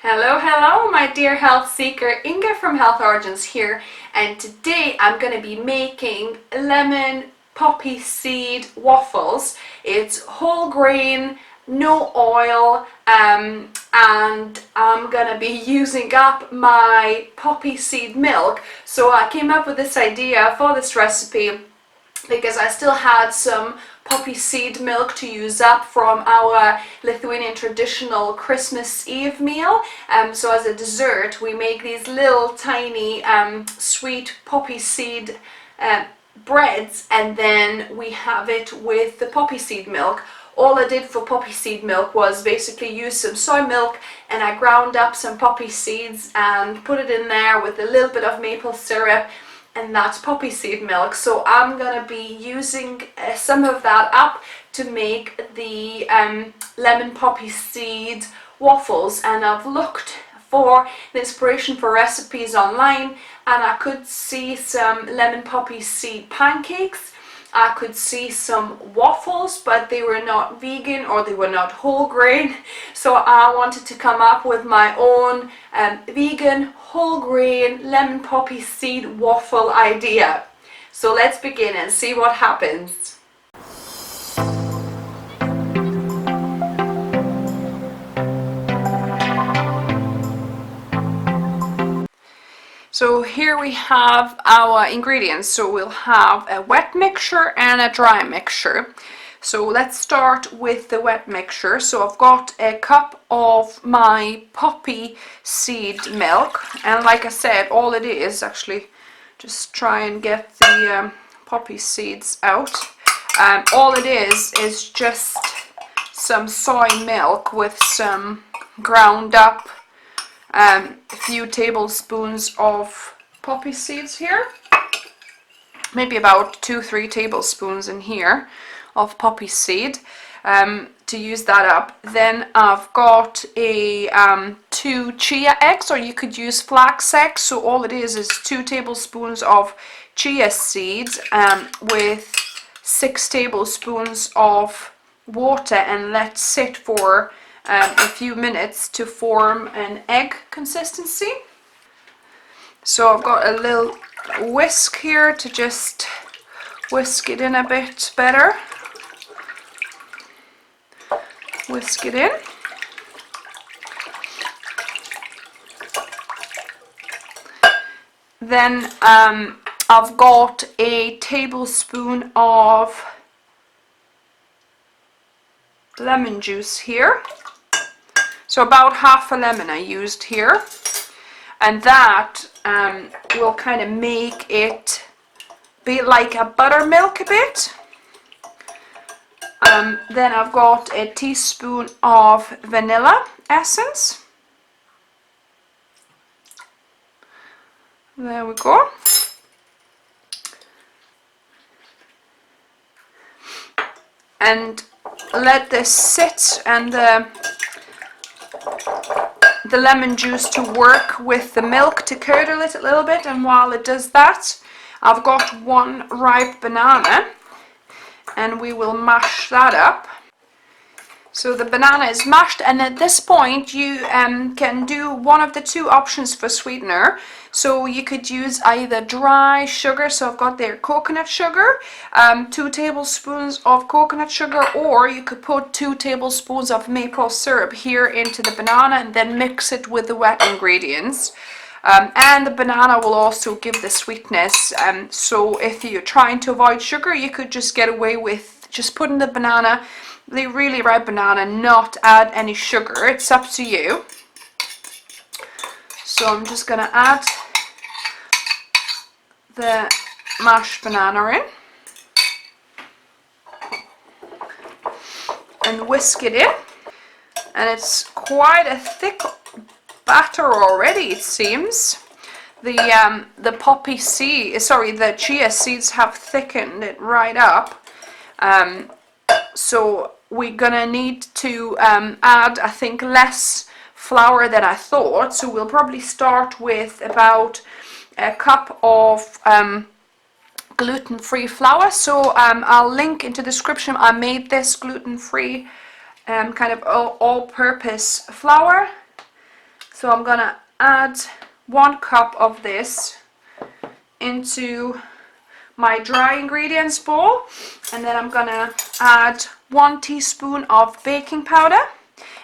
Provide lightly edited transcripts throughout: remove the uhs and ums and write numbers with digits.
Hello, my dear health seeker. Inga from Health Origins here, and today I'm going to be making lemon poppy seed waffles. It's whole grain, no oil, and I'm going to be using up my poppy seed milk. So I came up with this idea for this recipe because I still had some poppy seed milk to use up from our Lithuanian traditional Christmas Eve meal. So as a dessert we make these little tiny sweet poppy seed breads, and then we have it with the poppy seed milk. All I did for poppy seed milk was basically use some soy milk, and I ground up some poppy seeds and put it in there with a little bit of maple syrup, and that's poppy seed milk. So I'm gonna be using some of that up to make the lemon poppy seed waffles, and I've looked for the inspiration for recipes online, and I could see some lemon poppy seed pancakes, I could see some waffles, but they were not vegan or they were not whole grain. So I wanted to come up with my own vegan, whole grain, lemon poppy seed waffle idea. So let's begin and see what happens. So here we have our ingredients. So we'll have a wet mixture and a dry mixture. So let's start with the wet mixture. So I've got a cup of my poppy seed milk, and like I said, all it is, actually just try and get the poppy seeds out. All it is just some soy milk with some ground up a few tablespoons of poppy seeds here, maybe about 2-3 tablespoons in here of poppy seed, to use that up. Then I've got a 2 chia eggs, or you could use flax eggs. So all it is 2 tablespoons of chia seeds with 6 tablespoons of water, and let sit for a few minutes to form an egg consistency. So I've got a little whisk here to just whisk it in a bit better. Whisk it in. Then I've got a tablespoon of lemon juice here. So about half a lemon I used here, and that will kind of make it be like a buttermilk a bit. Then I've got a teaspoon of vanilla essence. There we go. And let this sit, and the lemon juice to work with the milk to curdle it a little bit. And while it does that, I've got 1 ripe banana, and we will mash that up. So the banana is mashed, and at this point you can do one of the 2 options for sweetener. So you could use either dry sugar, so I've got there coconut sugar, 2 tablespoons of coconut sugar, or you could put 2 tablespoons of maple syrup here into the banana and then mix it with the wet ingredients. And the banana will also give the sweetness, so if you're trying to avoid sugar, you could just get away with just putting the banana, the really ripe banana, not add any sugar. It's up to you. So I'm just going to add the mashed banana in and whisk it in, and it's quite a thick batter already, it seems. The poppy seed, sorry, the chia seeds have thickened it right up. So we're gonna need to add, I think, less flour than I thought. So we'll probably start with about a cup of gluten-free flour. So I'll link into the description. I made this gluten-free kind of all-purpose flour. So I'm gonna add 1 cup of this into my dry ingredients bowl, and then I'm gonna add 1 teaspoon of baking powder,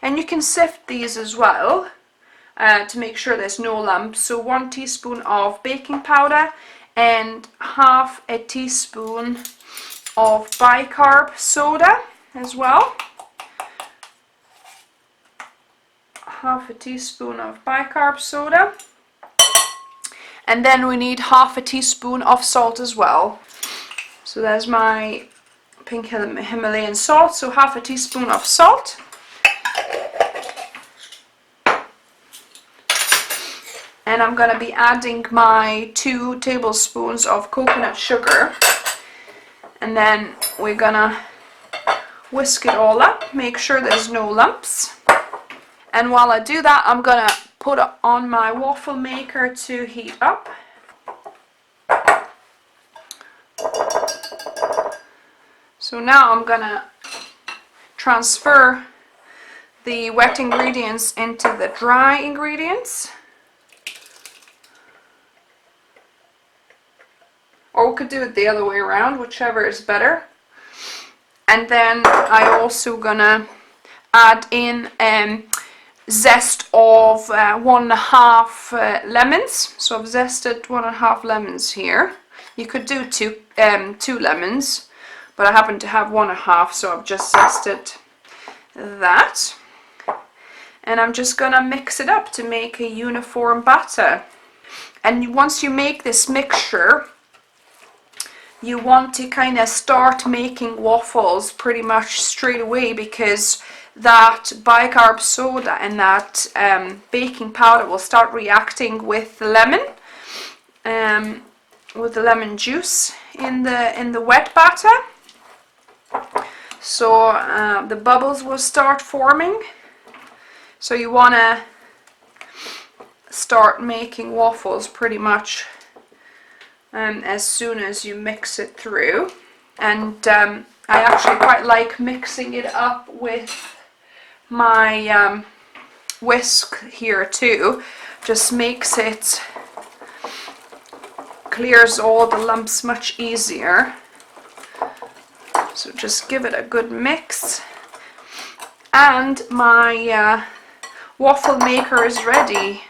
and you can sift these as well to make sure there's no lumps. So 1 teaspoon of baking powder and half a teaspoon of bicarb soda as well. Half a teaspoon of bicarb soda. And then we need half a teaspoon of salt as well. So there's my pink Himalayan salt, so half a teaspoon of salt. And I'm going to be adding my 2 tablespoons of coconut sugar. And then we're going to whisk it all up, make sure there's no lumps. And while I do that, I'm going to put it on my waffle maker to heat up. So now I'm going to transfer the wet ingredients into the dry ingredients. Or we could do it the other way around, whichever is better. And then I'm also gonna add in zest of 1.5 lemons. So I've zested 1.5 lemons here. You could do 2 lemons, but I happen to have 1.5, so I've just zested that. And I'm just gonna mix it up to make a uniform batter. And once you make this mixture, you want to kind of start making waffles pretty much straight away, because that bicarb soda and that baking powder will start reacting with the lemon juice in the wet batter. So the bubbles will start forming. So you want to start making waffles pretty much as soon as you mix it through. And I actually quite like mixing it up with my whisk here too. Just makes it, clears all the lumps much easier. So just give it a good mix. And my waffle maker is ready.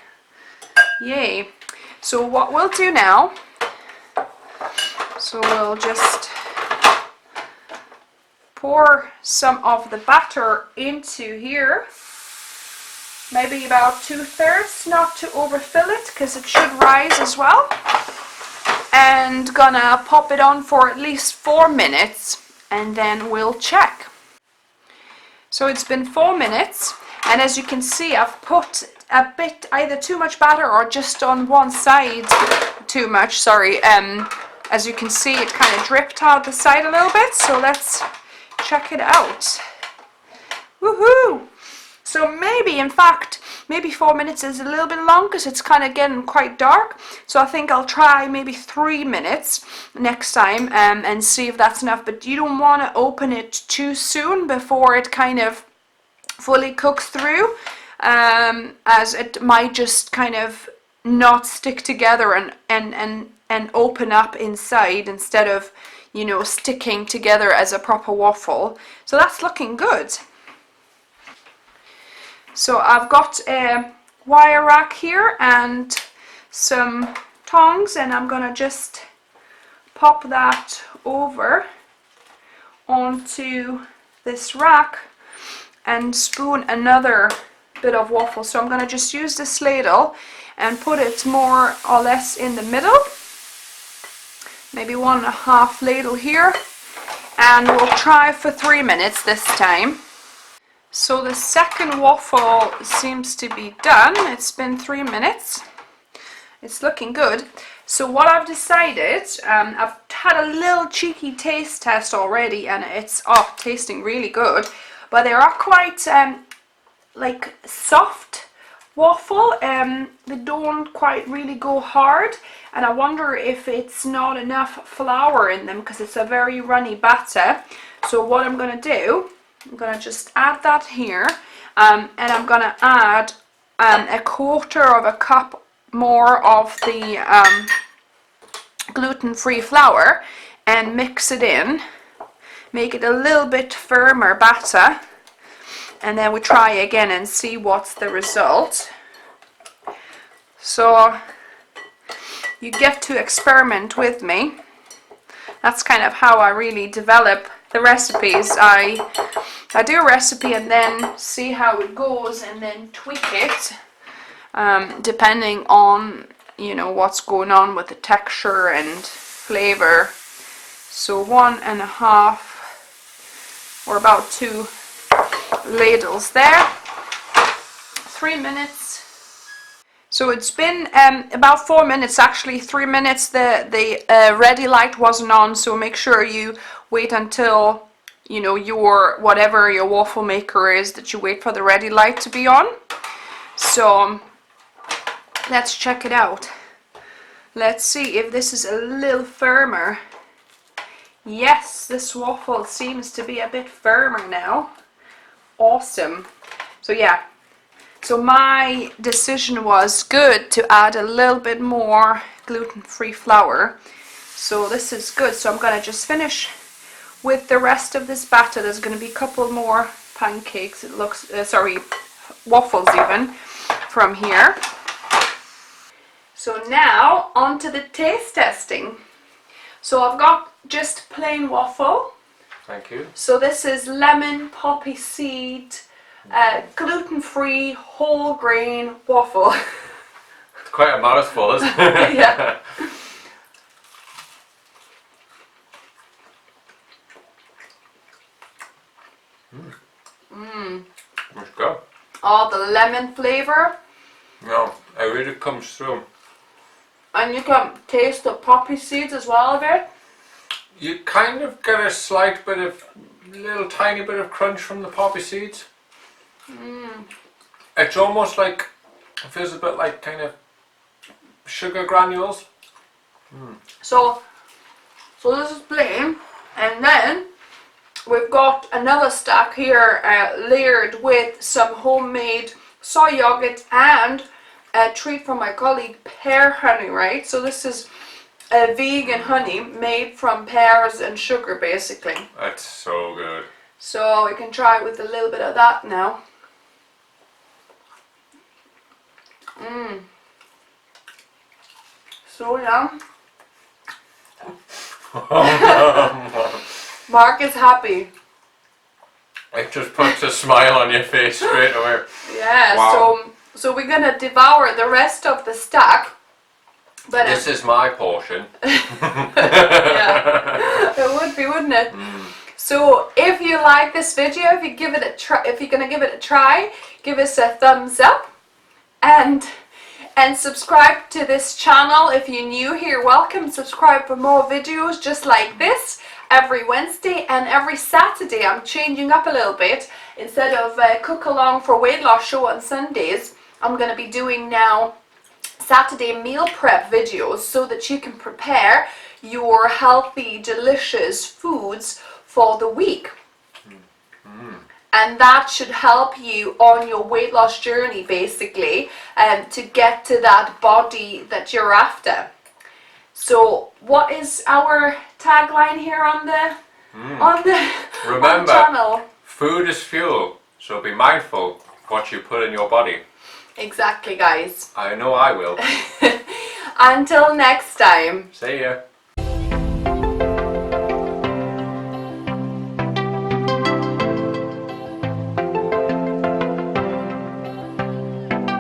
Yay. So what we'll do now, so we'll just pour some of the batter into here, maybe about 2/3, not to overfill it because it should rise as well. And gonna pop it on for at least 4 minutes, and then we'll check. So it's been 4 minutes, and as you can see, I've put a bit, either too much batter or just on one side too much, sorry. As you can see, it kind of dripped out the side a little bit, so let's check it out. Woohoo! So maybe, in fact, maybe 4 minutes is a little bit long because it's kind of getting quite dark. So I think I'll try maybe 3 minutes next time and see if that's enough. But you don't want to open it too soon before it kind of fully cooks through, as it might just kind of not stick together and open up inside instead of, you know, sticking together as a proper waffle. So that's looking good. So I've got a wire rack here and some tongs, and I'm gonna just pop that over onto this rack and spoon another bit of waffle. So I'm gonna just use this ladle and put it more or less in the middle, maybe 1.5 ladle here, and we'll try for 3 minutes this time. So the second waffle seems to be done. It's been 3 minutes. It's looking good. So what I've decided, I've had a little cheeky taste test already, and it's tasting really good. But they are quite like soft waffle. They don't quite really go hard, and I wonder if it's not enough flour in them because it's a very runny batter. So what I'm gonna do, I'm gonna just add that here, and I'm gonna add a quarter of a cup more of the gluten-free flour and mix it in. Make it a little bit firmer batter, and then we try again and see what's the result. So you get to experiment with me. That's kind of how I really develop the recipes. I do a recipe and then see how it goes and then tweak it, depending on, you know, what's going on with the texture and flavor. So 1.5 or about 2 ladles there. 3 minutes. So it's been about 4 minutes, actually 3 minutes. The ready light wasn't on, so make sure you wait until, you know, your whatever your waffle maker is, that you wait for the ready light to be on. So let's check it out. Let's see if this is a little firmer. Yes, this waffle seems to be a bit firmer now. Awesome. So yeah, so my decision was good to add a little bit more gluten-free flour. So this is good. So I'm gonna just finish with the rest of this batter. There's gonna be a couple more pancakes. It looks, waffles even from here. So now on to the taste testing. So I've got just plain waffle. Thank you. So this is lemon poppy seed, gluten-free whole grain waffle. It's quite a mouthful, isn't it? Yeah. Let's go. Oh, the lemon flavour. No, it really comes through. And you can taste the poppy seeds as well of it. You kind of get a slight bit of, little tiny bit of crunch from the poppy seeds. It's almost like, it feels a bit like kind of sugar granules. So this is plain, and then we've got another stack here layered with some homemade soy yogurt and a treat from my colleague, pear honey, right? So this is a vegan honey made from pears and sugar, basically. That's so good. So we can try with a little bit of that now. So yum. Mark is happy. It just puts a smile on your face straight away. Yeah, Wow. so we're gonna devour the rest of the stack. But This is my portion. yeah, it would be, wouldn't it? So if you like this video, if you give it a try, if you're gonna give it a try, give us a thumbs up and subscribe to this channel. If you're new here, welcome. Subscribe for more videos just like this every Wednesday and every Saturday. I'm changing up a little bit. Instead of cook along for weight loss show on Sundays, I'm going to be doing now Saturday meal prep videos so that you can prepare your healthy, delicious foods for the week. And that should help you on your weight loss journey, basically, to get to that body that you're after. So what is our tagline here on the Remember, channel? food is fuel, so be mindful what you put in your body. Exactly, guys. I know I will. Until next time. See ya.